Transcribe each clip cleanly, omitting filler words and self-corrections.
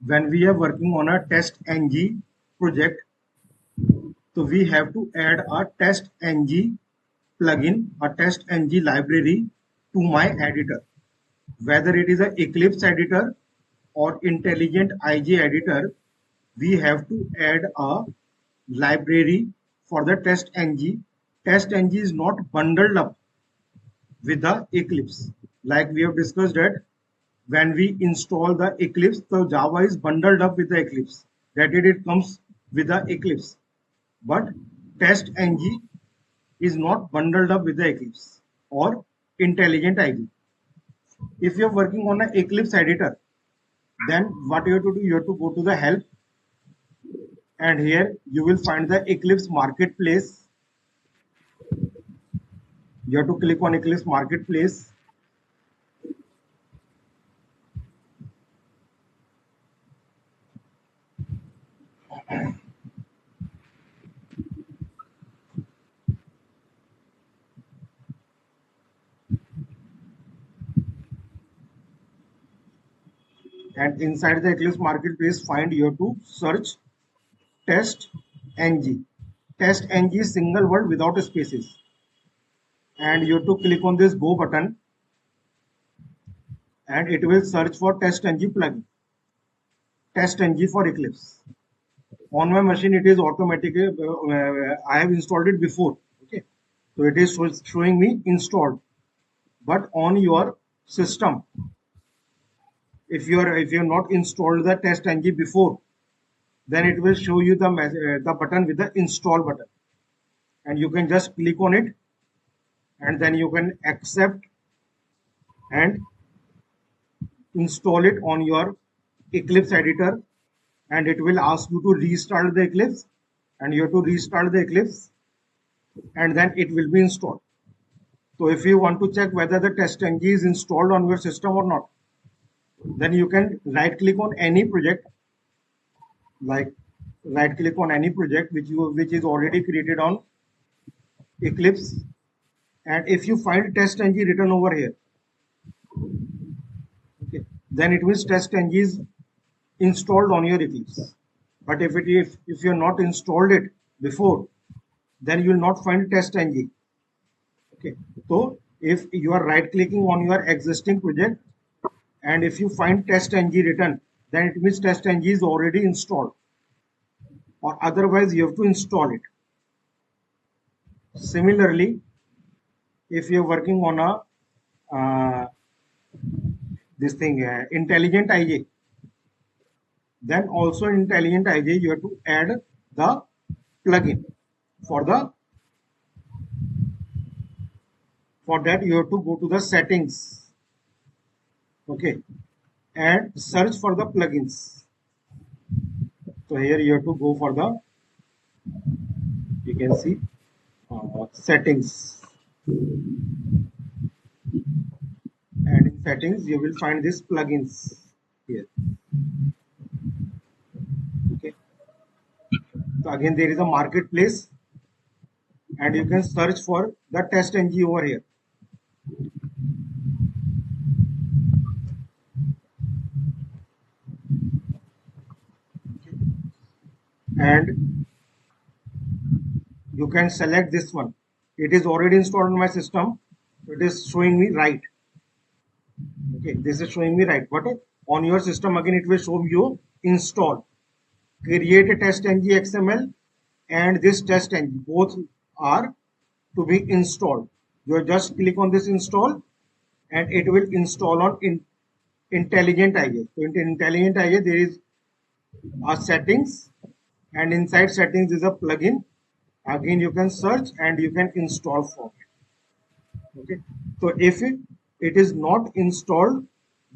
when we are working on a TestNG project, so we have to add a TestNG plugin, a TestNG library to my editor. Whether it is a Eclipse editor or intelligent IJ editor, we have to add a library for the TestNG. TestNG is not bundled up with the Eclipse. Like we have discussed that when we install the Eclipse, the Java is bundled up with the Eclipse. That it comes with the Eclipse. But TestNG is not bundled up with the Eclipse or intelligent IJ. If you're working on an Eclipse editor, then what you have to do, you have to go to the help, and here you will find the Eclipse marketplace. You have to click on Eclipse marketplace. And inside the Eclipse marketplace, you have to search TestNG. TestNG is single word without spaces. And you have to click on this go button, and it will search for TestNG plugin. TestNG for Eclipse. On my machine, it is automatically. I have installed it before. Okay, so it is showing me installed. But on your system, if you have not installed the TestNG before, then it will show you the button with the install button, and you can just click on it, and then you can accept and install it on your Eclipse editor, and it will ask you to restart the Eclipse, and you have to restart the Eclipse, and then it will be installed. So if you want to check whether the TestNG is installed on your system or not, then you can right click on any project, like right click on any project which is already created on Eclipse, and if you find TestNG written over here, okay, then it means TestNG is installed on your Eclipse. But if you have not installed it before, then you will not find TestNG. Okay, so if you are right clicking on your existing project, and if you find TestNG written, then it means TestNG is already installed, or otherwise you have to install it. Similarly, if you are working on a intelligent IJ, then also intelligent IJ you have to add the plugin. For that you have to go to the settings, okay, and search for the plugins. So here you have to go for the, you can see settings, and in settings you will find this plugins here. Okay, so again there is a marketplace, and you can search for the TestNG over here. And you can select this one. It is already installed on my system. It is showing me right. Okay, this is showing me right. But on your system, again, it will show you install. Create a TestNG XML and this TestNG. Both are to be installed. You just click on this install, and it will install on intelligent IJ. So in intelligent IJ, there is a settings, and inside settings is a plugin. Again, you can search and you can install from it. Okay, so if it is not installed,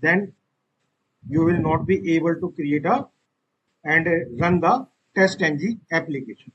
then you will not be able to create and run the TestNG application.